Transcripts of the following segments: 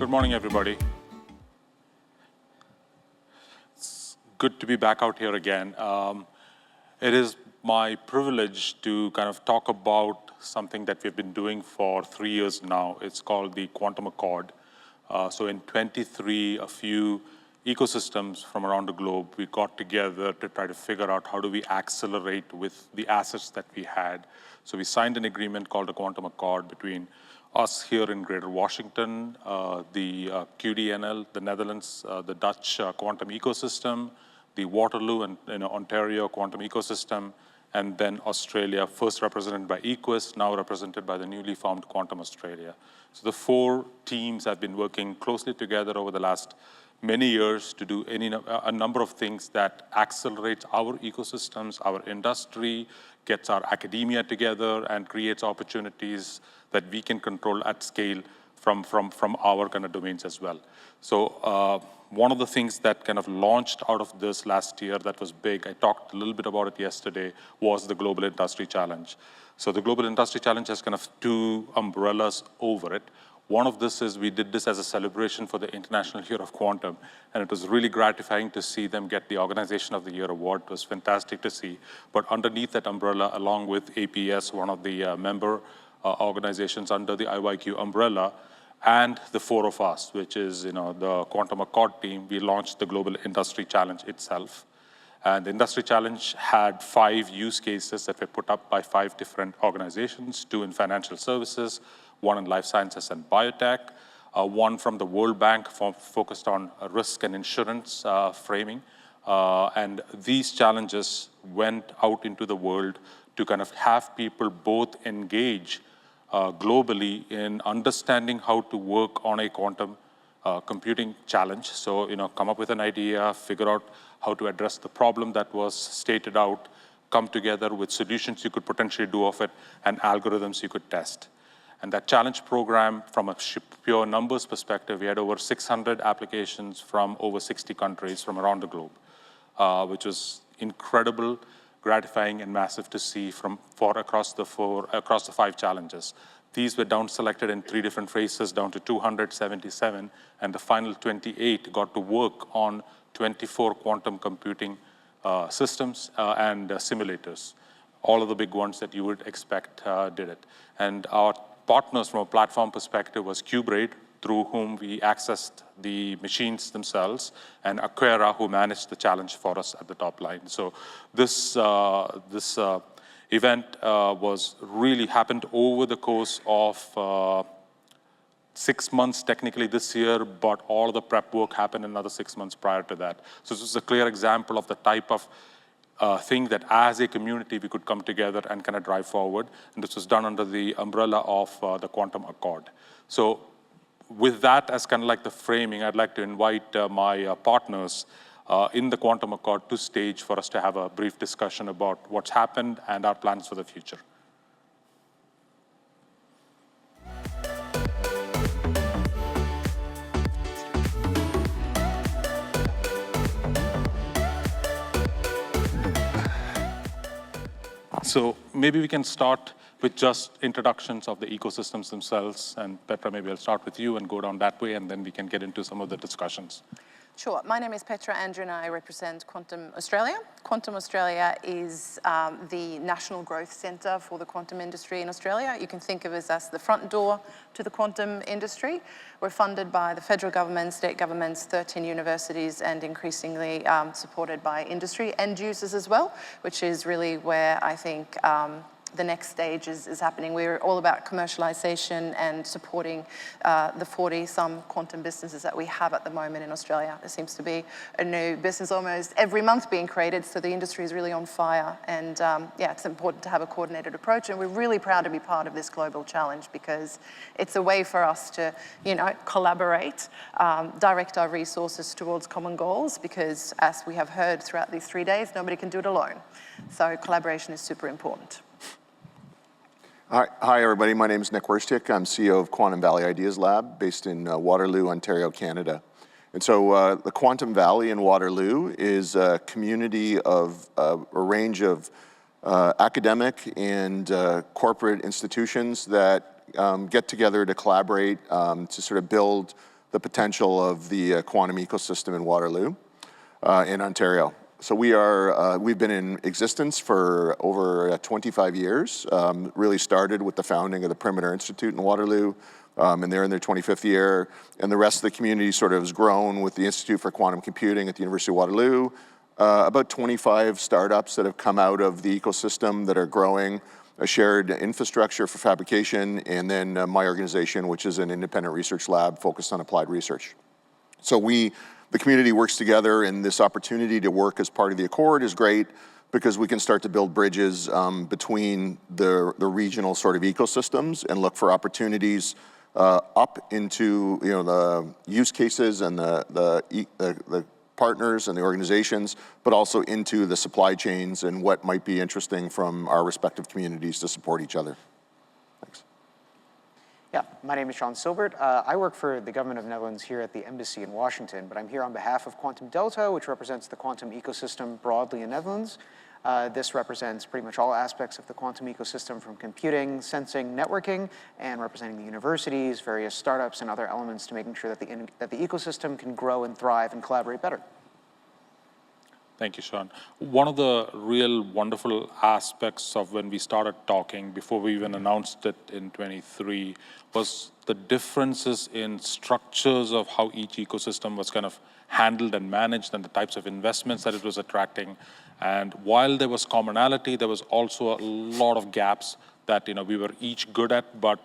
Good morning, everybody. It's good to be back out here again. It is my privilege to kind of talk about something that we've been doing for 3 years now. It's called the Quantum Accord. So in 23, a few ecosystems from around the globe, we got together to try to figure out how do we accelerate with the assets that we had. So we signed an agreement called the Quantum Accord between us here in Greater Washington, the QDNL, the Netherlands, the Dutch quantum ecosystem, the Waterloo and Ontario quantum ecosystem, and then Australia, first represented by Equus, now represented by the newly formed Quantum Australia. So the 4 teams have been working closely together over the last many years to do a number of things that accelerates our ecosystems, our industry, gets our academia together, and creates opportunities that we can control at scale from our kind of domains as well. So one of the things that kind of launched out of this last year that was big, I talked a little bit about it yesterday, was the Global Industry Challenge. So the Global Industry Challenge has kind of 2 umbrellas over it. One of this is we did this as a celebration for the International Year of Quantum, and it was really gratifying to see them get the Organization of the Year award. It was fantastic to see. But underneath that umbrella, along with APS, one of the member organizations under the IYQ umbrella, and the 4 of us, which is the Quantum Accord team, we launched the Global Industry Challenge itself. And the Industry Challenge had 5 use cases that were put up by 5 different organizations, 2 in financial services, 1 in life sciences and biotech, 1 from the World Bank focused on risk and insurance framing. And these challenges went out into the world to kind of have people both engage globally in understanding how to work on a quantum computing challenge. So, come up with an idea, figure out how to address the problem that was stated out, come together with solutions you could potentially do of it, and algorithms you could test. And that challenge program, from a pure numbers perspective, we had over 600 applications from over 60 countries from around the globe, which was incredible, gratifying, and massive to see across the 5 challenges. These were down selected in 3 different phases, down to 277, and the final 28 got to work on 24 quantum computing systems and simulators. All of the big ones that you would expect did it. And our partners from a platform perspective was QBraid, through whom we accessed the machines themselves, and Aquera, who managed the challenge for us at the top line. So this event was really happened over the course of 6 months technically this year, but all the prep work happened another 6 months prior to that. So this is a clear example of the type of thing that as a community we could come together and kind of drive forward. And this was done under the umbrella of the Quantum Accord. So with that as kind of like the framing, I'd like to invite my partners in the Quantum Accord to stage for us to have a brief discussion about what's happened and our plans for the future. So maybe we can start with just introductions of the ecosystems themselves. And Petra, maybe I'll start with you and go down that way, and then we can get into some of the discussions. Sure. My name is Petra, Andren. I represent Quantum Australia. Quantum Australia is the national growth centre for the quantum industry in Australia. You can think of us as the front door to the quantum industry. We're funded by the federal government, state governments, 13 universities, and increasingly supported by industry end users as well, which is really where I think the next stage is happening. We're all about commercialization and supporting the 40-some quantum businesses that we have at the moment in Australia. There seems to be a new business almost every month being created, so the industry is really on fire. And yeah, it's important to have a coordinated approach, and we're really proud to be part of this global challenge because it's a way for us to, collaborate, direct our resources towards common goals, because as we have heard throughout these 3 days, nobody can do it alone. So collaboration is super important. Hi, everybody. My name is Nick Werstiuk. I'm CEO of Quantum Valley Ideas Lab, based in Waterloo, Ontario, Canada. And so the Quantum Valley in Waterloo is a community of a range of academic and corporate institutions that get together to collaborate to sort of build the potential of the quantum ecosystem in Waterloo in Ontario. So we've been in existence for over 25 years. Really started with the founding of the Perimeter Institute in Waterloo, and they're in their 25th year. And the rest of the community sort of has grown with the Institute for Quantum Computing at the University of Waterloo. About 25 startups that have come out of the ecosystem that are growing, a shared infrastructure for fabrication, and then my organization, which is an independent research lab focused on applied research. So the community works together, and this opportunity to work as part of the Accord is great because we can start to build bridges between the regional sort of ecosystems and look for opportunities up into the use cases and the partners and the organizations, but also into the supply chains and what might be interesting from our respective communities to support each other. Thanks. Yeah, my name is Silbert. I work for the Government of Netherlands here at the Embassy in Washington, but I'm here on behalf of Quantum Delta, which represents the quantum ecosystem broadly in Netherlands. This represents pretty much all aspects of the quantum ecosystem, from computing, sensing, networking, and representing the universities, various startups, and other elements to making sure that the ecosystem can grow and thrive and collaborate better. Thank you, Sean. One of the real wonderful aspects of when we started talking, before we even announced it in 23, was the differences in structures of how each ecosystem was kind of handled and managed and the types of investments that it was attracting. And while there was commonality, there was also a lot of gaps that we were each good at, but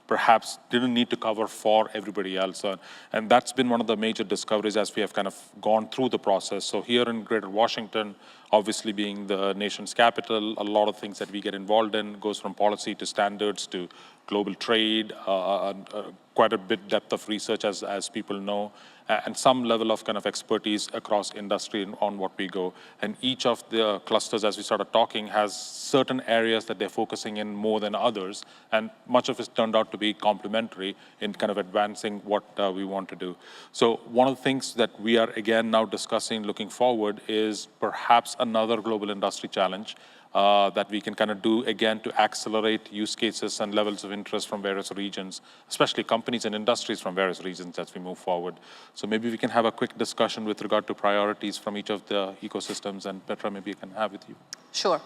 perhaps didn't need to cover for everybody else. And that's been one of the major discoveries as we have kind of gone through the process. So here in Greater Washington, obviously being the nation's capital, a lot of things that we get involved in goes from policy to standards to global trade, quite a bit depth of research as people know, and some level of kind of expertise across industry on what we go. And each of the clusters, as we started talking, has certain areas that they're focusing in more than others, and much of it turned out to be complementary in kind of advancing what we want to do. So one of the things that we are again now discussing looking forward is perhaps another global industry challenge that we can kind of do again to accelerate use cases and levels of interest from various regions, especially companies and industries from various regions as we move forward. So maybe we can have a quick discussion with regard to priorities from each of the ecosystems, and Petra, maybe I can have with you. Sure.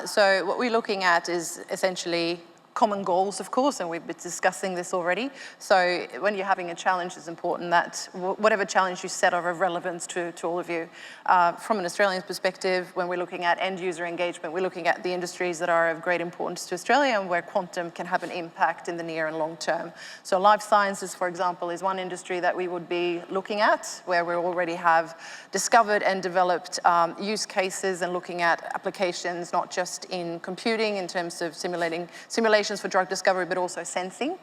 So what we're looking at is essentially common goals, of course, and we've been discussing this already. So when you're having a challenge, it's important that whatever challenge you set are of relevance to all of you. From an Australian perspective, when we're looking at end user engagement, we're looking at the industries that are of great importance to Australia and where quantum can have an impact in the near and long term. So life sciences, for example, is one industry that we would be looking at, where we already have discovered and developed use cases and looking at applications, not just in computing in terms of simulations for drug discovery, but also sensing.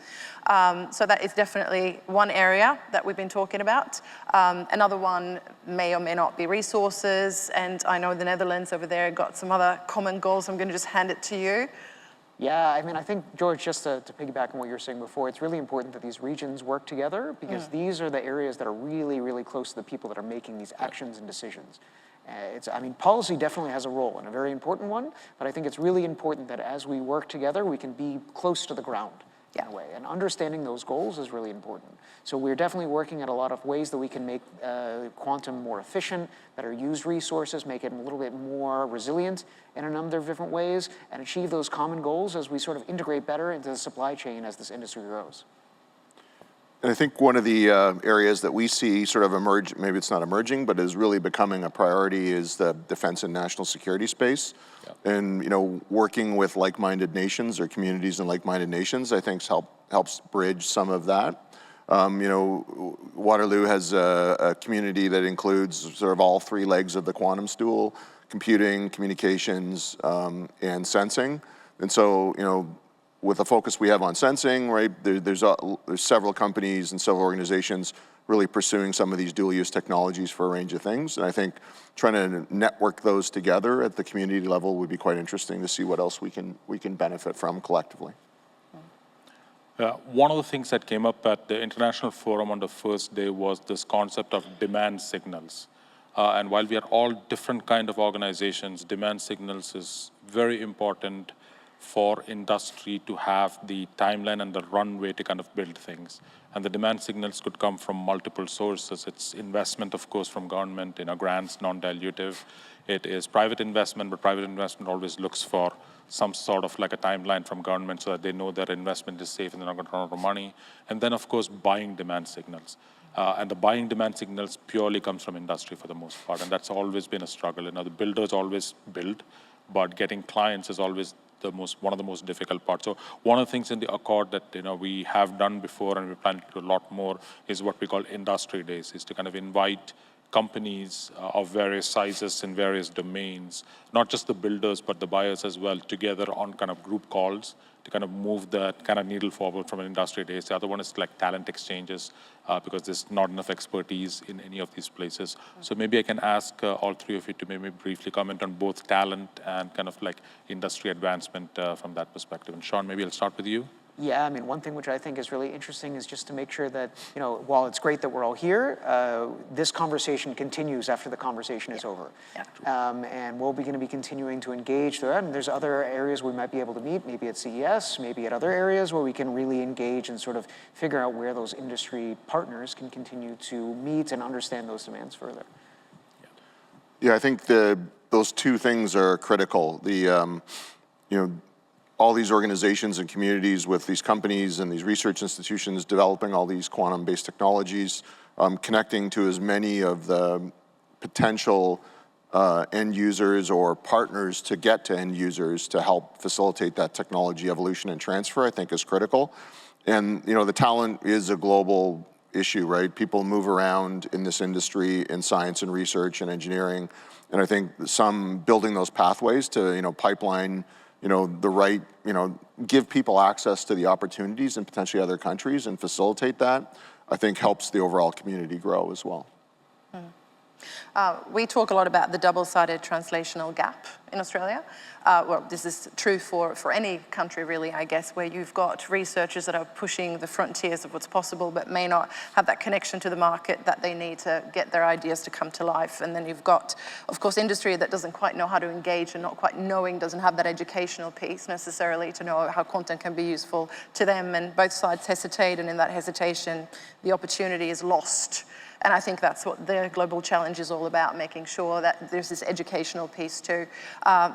So that is definitely one area that we've been talking about. Another one may or may not be resources, and I know the Netherlands over there got some other common goals. I'm going to just hand it to you. Yeah, I mean, I think, George, just to piggyback on what you were saying before, it's really important that these regions work together because these are the areas that are really, really close to the people that are making these actions and decisions. I mean, policy definitely has a role and a very important one, but I think it's really important that as we work together, we can be close to the ground in a way. And understanding those goals is really important. So we're definitely working at a lot of ways that we can make quantum more efficient, better use resources, make it a little bit more resilient in a number of different ways, and achieve those common goals as we sort of integrate better into the supply chain as this industry grows. And I think one of the areas that we see sort of emerge, maybe it's not emerging, but is really becoming a priority is the defense and national security space. Yeah. And working with like-minded nations or communities in like-minded nations, I think helps bridge some of that. Waterloo has a community that includes sort of all three legs of the quantum stool: computing, communications, and sensing. And so, with the focus we have on sensing, right, there's several companies and several organizations really pursuing some of these dual-use technologies for a range of things. And I think trying to network those together at the community level would be quite interesting to see what else we can benefit from collectively. One of the things that came up at the International Forum on the first day was this concept of demand signals. And while we are all different kind of organizations, demand signals is very important for industry to have the timeline and the runway to kind of build things. And the demand signals could come from multiple sources. It's investment, of course, from government, grants, non-dilutive. It is private investment, but private investment always looks for some sort of like a timeline from government so that they know their investment is safe and they're not going to run out of money. And then, of course, buying demand signals. And the buying demand signals purely comes from industry for the most part, and that's always been a struggle. The builders always build, but getting clients is always one of the most difficult parts. So one of the things in the Accord that we have done before, and we plan to do a lot more, is what we call industry days, is to kind of invite companies of various sizes in various domains, not just the builders, but the buyers as well, together on kind of group calls to kind of move that kind of needle forward from an industry days. The other one is like talent exchanges, because there's not enough expertise in any of these places. So maybe I can ask all three of you to maybe briefly comment on both talent and kind of like industry advancement from that perspective. And Sean, maybe I'll start with you. Yeah, I mean, one thing which I think is really interesting is just to make sure that, while it's great that we're all here, this conversation continues after the conversation is over. Yeah. And we're going to be continuing to engage throughout, and there's other areas we might be able to meet, maybe at CES, maybe at other areas where we can really engage and sort of figure out where those industry partners can continue to meet and understand those demands further. Yeah, I think those two things are critical. All these organizations and communities with these companies and these research institutions developing all these quantum-based technologies, connecting to as many of the potential end users or partners to get to end users to help facilitate that technology evolution and transfer, I think is critical. And the talent is a global issue, right? People move around in this industry in science and research and engineering. And I think building those pathways to pipeline the right, give people access to the opportunities in potentially other countries and facilitate that, I think helps the overall community grow as well. We talk a lot about the double-sided translational gap in Australia. Well, this is true for any country, really, I guess, where you've got researchers that are pushing the frontiers of what's possible, but may not have that connection to the market that they need to get their ideas to come to life. And then you've got, of course, industry that doesn't quite know how to engage and not quite knowing, doesn't have that educational piece necessarily to know how content can be useful to them. And both sides hesitate, and in that hesitation, the opportunity is lost. And I think that's what the global challenge is all about, making sure that there's this educational piece too.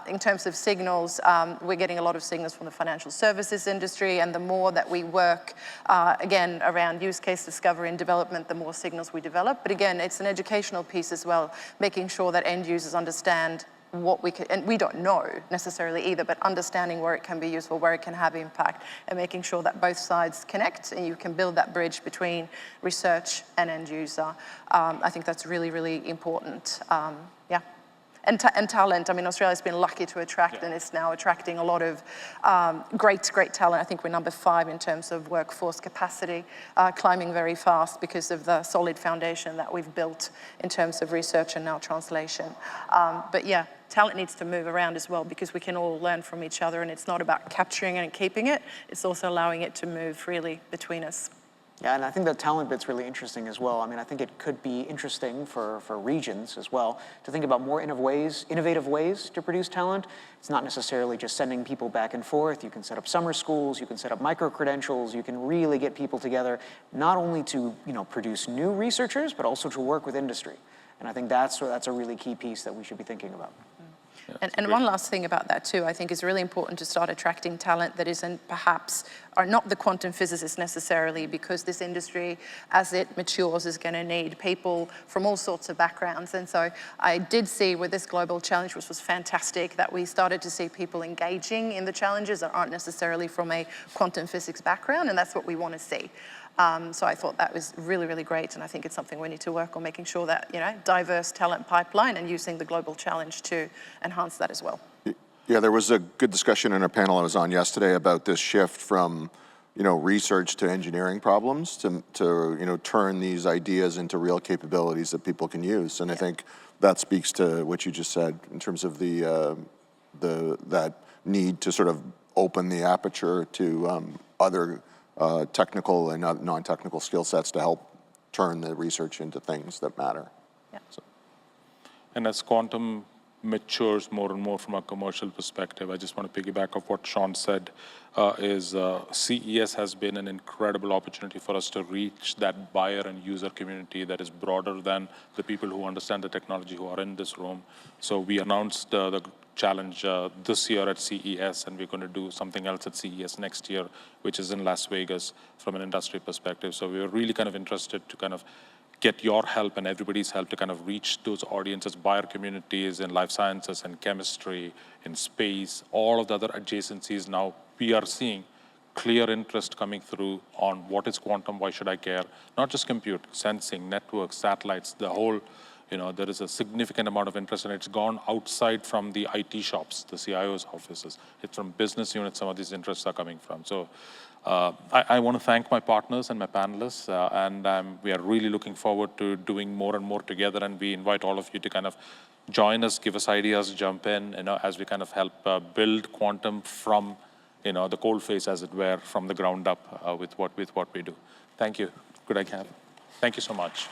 In terms of signals, we're getting a lot of signals from the financial services industry, and the more that we work, again, around use case discovery and development, the more signals we develop. But again, it's an educational piece as well, making sure that end users understand what we can, and we don't know necessarily either, but understanding where it can be useful, where it can have impact, and making sure that both sides connect and you can build that bridge between research and end user. I think that's really, really important. Yeah. And talent, I mean, Australia's been lucky to attract, and it's now attracting a lot of great talent. I think we're number 5 in terms of workforce capacity, climbing very fast because of the solid foundation that we've built in terms of research and now translation. But yeah, talent needs to move around as well, because we can all learn from each other, and it's not about capturing it and keeping it, it's also allowing it to move freely between us. Yeah, and I think the talent bit's really interesting as well. I mean, I think it could be interesting for regions as well to think about more innovative ways to produce talent. It's not necessarily just sending people back and forth. You can set up summer schools, you can set up micro-credentials, you can really get people together, not only to produce new researchers, but also to work with industry. And I think that's a really key piece that we should be thinking about. Yeah, and one last thing about that too, I think it's really important to start attracting talent that are not the quantum physicists necessarily, because this industry, as it matures, is going to need people from all sorts of backgrounds. And so I did see with this global challenge, which was fantastic, that we started to see people engaging in the challenges that aren't necessarily from a quantum physics background, and that's what we want to see. So I thought that was really, really great, and I think it's something we need to work on, making sure that, diverse talent pipeline and using the global challenge to enhance that as well. Yeah, there was a good discussion in a panel I was on yesterday about this shift from, research to engineering problems to turn these ideas into real capabilities that people can use. And I think that speaks to what you just said in terms of that need to sort of open the aperture to other technical and non-technical skill sets to help turn the research into things that matter. Yeah. And as quantum matures more and more from a commercial perspective. I just want to piggyback off what Sean said, CES has been an incredible opportunity for us to reach that buyer and user community that is broader than the people who understand the technology who are in this room. So we announced the challenge this year at CES, and we're going to do something else at CES next year, which is in Las Vegas from an industry perspective. So we were really kind of interested to kind of get your help and everybody's help to kind of reach those audiences, buyer communities in life sciences and chemistry, in space, all of the other adjacencies. Now we are seeing clear interest coming through on what is quantum, why should I care? Not just compute, sensing, networks, satellites, the whole, there is a significant amount of interest, and it's gone outside from the IT shops, the CIO's offices. It's from business units some of these interests are coming from. So I want to thank my partners and my panelists, and we are really looking forward to doing more and more together, and we invite all of you to kind of join us, give us ideas, jump in, as we kind of help build quantum from, the coalface, as it were, from the ground up with what we do. Thank you. Good I have. Thank you so much.